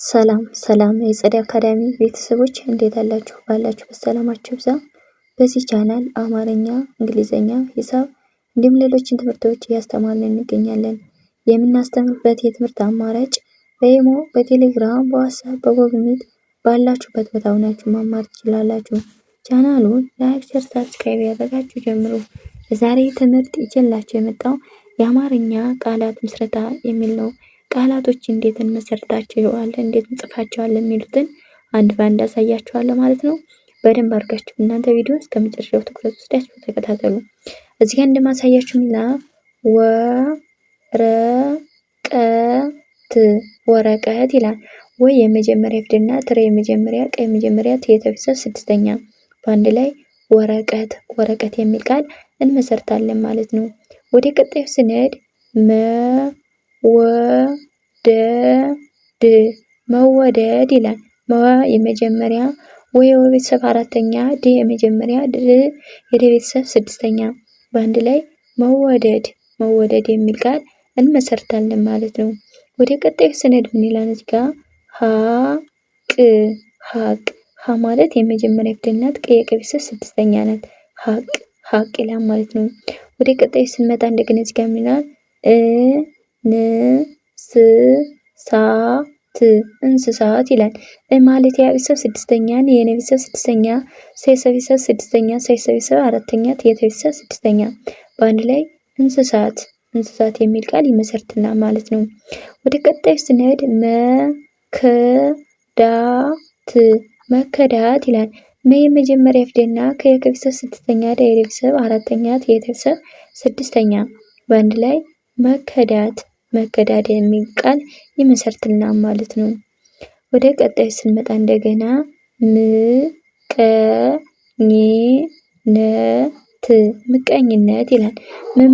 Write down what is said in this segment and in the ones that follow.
ሰላም ሰላም የጸደይ አካዳሚ ቤተሰቦች እንዴት አላችሁ? ባላችሁበት ሰላማችሁ ይብዛ። በዚህ ቻናል አማርኛ፣ እንግሊዘኛ፣ ሂሳብ እንዲሁም ሌሎችን ትምህርቶች እያስተማርን እንገኛለን። የምናስተምርበት የትምህርት አማራጭ በኢሞ፣ በቴሌግራም፣ በዋትስአፕ፣ በጎግል ሚት ባላችሁበት ቦታ ሆናችሁ መማር ትችላላችሁ። ቻናሉን ላይክ፣ ሼር፣ ሰብስክራይብ ያደረጋችሁ ጀምሩ። በዛሬ ትምህርት ይዤላችሁ የመጣው የአማርኛ ቃላት ምስረታ የሚል ነው። ቃላቶች እንዴት እንመሰርታቸዋለን፣ እንዴት እንጽፋቸዋለን የሚሉትን አንድ ባንድ አሳያችኋለሁ ማለት ነው። በደንብ አድርጋችሁ እናንተ ቪዲዮ እስከመጨረሻው ትኩረት ወስዳችሁ ተከታተሉ። እዚህ ጋር እንደማሳያችሁ ሚላ ወረቀት ይላል። ወይ የመጀመሪያ ፊደልና ትረ የመጀመሪያ ቀ የመጀመሪያ ተ የተፊሰር ስድስተኛ በአንድ ላይ ወረቀት የሚል ቃል እንመሰርታለን ማለት ነው። ወደ ቀጣዩ ስንሄድ መወደድ ይላል። የመጀመሪያ የቤተሰብ አራተኛ ድ የመጀመሪያ ድ የደ ቤተሰብ ስድስተኛ በአንድ ላይ መወደድ የሚል ቃል እንመሰርታለን ማለት ነው። ወደ ቀጣዩ ስንሄድ ምን ይላል እዚህ ጋር ሀ ማለት የመጀመሪያ ፊደል ናት። ቀ የቤተሰብ ስድስተኛ ናት። ሀቅ ይላል ማለት ነው። ወደ ቀጣዩ ስንመጣ እንደገና እዚህ ጋር ምን ይላል እንስሳት ይላል። ማለት የቤተሰብ ስድስተኛ የነ ቤተሰብ ስድስተኛ የሰቤተሰብ ስድስተኛ የሰቤተሰብ አራተኛ የቤተሰብ ስድስተኛ በአንድ ላይ እንስሳት የሚል ቃል ይመሰርትልናል ማለት ነው። ወደ ቀጣዩ ስንሄድ መከዳት ይላል። የመጀመሪያ ፊደልና ከየቤተሰብ ስድስተኛ ደ የቤተሰብ አራተኛ የቤተሰብ ስድስተኛ በአንድ ላይ መከዳት የሚል ቃል ይመሰርትልናል ማለት ነው። ወደ ቀጣይ ስንመጣ እንደገና ምቀኝነት ይላል።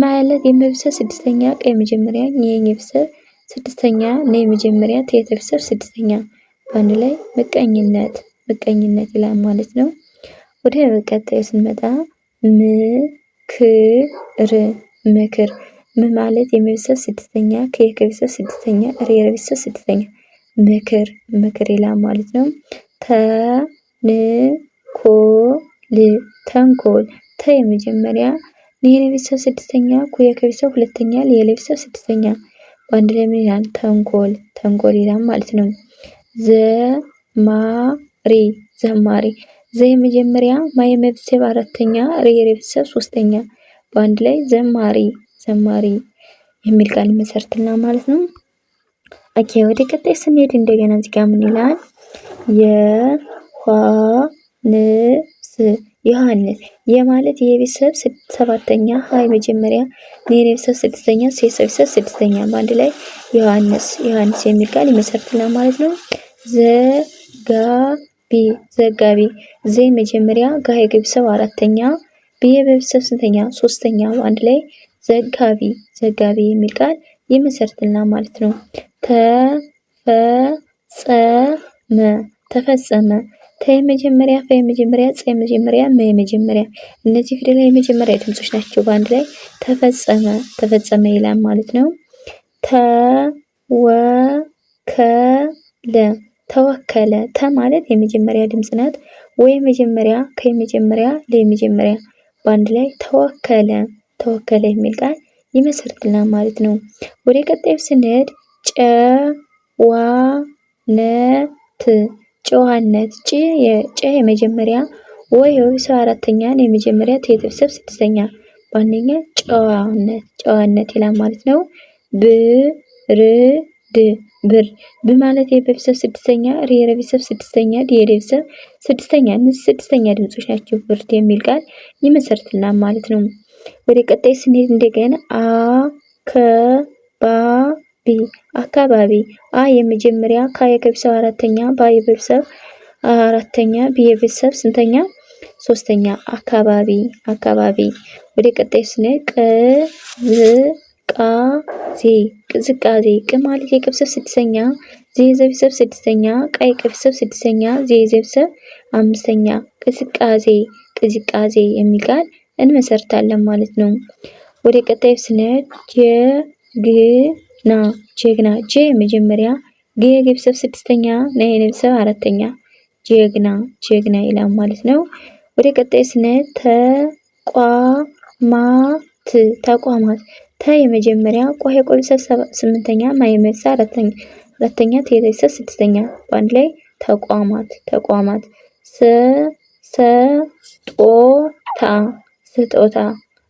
ማለት የመቤተሰብ ስድስተኛ ቀ የመጀመሪያ የቤተሰብ ስድስተኛ ነ የመጀመሪያ ተ የቤተሰብ ስድስተኛ በአንድ ላይ ምቀኝነት ይላል ማለት ነው። ወደ ቀጣይ ስንመጣ ምክር ማለት የመቤተሰብ ስድስተኛ ከየቤተሰብ ስድስተኛ የቤተሰብ ስድስተኛ ምክር ይላል ማለት ነው። ተንኮል ተ የመጀመሪያ የቤተሰብ ስድስተኛ የቤተሰብ ሁለተኛ የቤተሰብ ስድስተኛ በአንድ ላይ ምን ይላል ተንኮል ይላል ማለት ነው። ዘማሪ የመጀመሪያ የቤተሰብ አራተኛ የቤተሰብ ሶስተኛ በአንድ ላይ ዘማሪ የሚል ቃል ይመሰርትልናል ማለት ነው። ኦኬ ወደ ቀጣይ ስንሄድ እንደገና እዚህ ጋር ምን ይላል ዮሐንስ የማለት የቤተሰብ ሰባተኛ የመጀመሪያ የቤተሰብ ስድስተኛ የቤተሰብ ስድስተኛ በአንድ ላይ ዮሐንስ የሚል ቃል ይመሰርትልናል ማለት ነው። ዘጋቢ የመጀመሪያ ጋ የቤተሰብ አራተኛ የቤተሰብ ስንተኛ ሶስተኛ በአንድ ላይ ዘጋቢ የሚል ቃል ይመሰርትልናል ማለት ነው። ተፈጸመ የመጀመሪያ የመጀመሪያ የመጀመሪያ የመጀመሪያ እነዚህ ፊደል የመጀመሪያ ድምጾች ናቸው። በአንድ ላይ ተፈጸመ ይላል ማለት ነው። ተወከለ ማለት የመጀመሪያ ድምጽ ናት። ወይ መጀመሪያ ከየመጀመሪያ ለየመጀመሪያ በአንድ ላይ ተወከለ የሚል ቃል ይመሰርትልናል ማለት ነው። ወደ ቀጣዩ ስንሄድ ጨዋነት የመጀመሪያ ወይ የቤተሰብ አራተኛ የመጀመሪያ የቤተሰብ ስድስተኛ በአንደኛ ጨዋነት ይላል ማለት ነው። ብር ማለት የቤተሰብ ስድስተኛ የቤተሰብ ስድስተኛ የቤተሰብ ስድስተኛ እነዚህ ስድስተኛ ድምጾች ናቸው። ብርድ የሚል ቃል ይመሰርትልናል ማለት ነው። ወደ ቀጣይ ስንሄድ እንደገና አካባቢ የመጀመሪያ የቤተሰብ አራተኛ የቤተሰብ አራተኛ የቤተሰብ ስንተኛ ሶስተኛ አካባቢ ወደ ቀጣይ ስንሄድ ቅዝቃዜ ማለት የቤተሰብ ስድስተኛ የቤተሰብ ስድስተኛ ቀይ የቤተሰብ ስድስተኛ የቤተሰብ አምስተኛ ቅዝቃዜ የሚል ቃል እንመሰርታለን ማለት ነው። ወደ ቀጣዩ ስንሄድ ጀግና የመጀመሪያ ግ የቤተሰብ ስድስተኛ ና የቤተሰብ አራተኛ ጀግና ጀግና ይላል ማለት ነው። ወደ ቀጣይ ስንሄድ ተቋማት ተ የመጀመሪያ ቆሄ ቆይሰብ ስምንተኛ ማ የቤተሰብ አራተኛ ተ የቤተሰብ ስድስተኛ በአንድ ላይ ተቋማት ስጦታ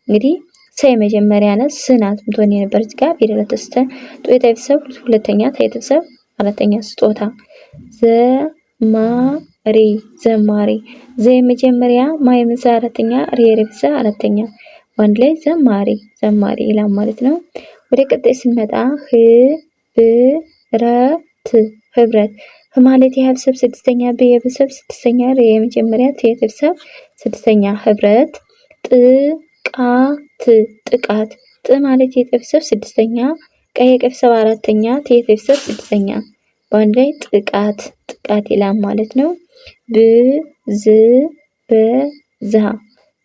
እንግዲህ ሰ የመጀመሪያ ናት ስናት ምትሆን የነበር እዚህ ጋር ፊደል ተስተ ጦ የቤተሰብ ሁለተኛ ተ የቤተሰብ አራተኛ ስጦታ ዘማሪ ዘ የመጀመሪያ ማ የቤተሰብ አራተኛ ሪ የቤተሰብ አራተኛ በአንድ ላይ ዘማሪ ይላል ማለት ነው። ወደ ቀጣይ ስንመጣ ህብረት ማለት የቤተሰብ ስድስተኛ በ የቤተሰብ ስድስተኛ ረ የመጀመሪያ ተ የቤተሰብ ስድስተኛ ህብረት ጥቃት ጥ ማለት የቤተሰብ ስድስተኛ ቀ የቤተሰብ አራተኛ ተ የቤተሰብ ስድስተኛ በአንድ ላይ ጥቃት ይላል ማለት ነው።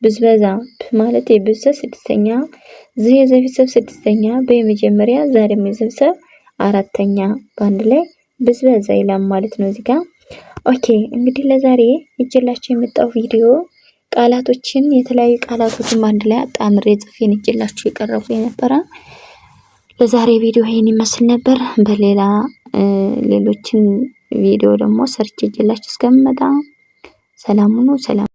ብዝበዛ ማለት የቤተሰብ ስድስተኛ ዝ የቤተሰብ ስድስተኛ በመጀመሪያ ዛ ደግሞ የቤተሰብ አራተኛ በአንድ ላይ ብዝበዛ ይላል ማለት ነው እዚህ ጋር። ኦኬ እንግዲህ ለዛሬ ይዤላችሁ የመጣው ቪዲዮ ቃላቶችን የተለያዩ ቃላቶችን በአንድ ላይ አጣምሬ ጽፌን ይዤላችሁ የቀረብኩ የነበረ ለዛሬ ቪዲዮ ይሄን ይመስል ነበር። በሌላ ሌሎችን ቪዲዮ ደግሞ ሰርች ይዤላችሁ እስከምመጣ ሰላም ሁኑ። ሰላም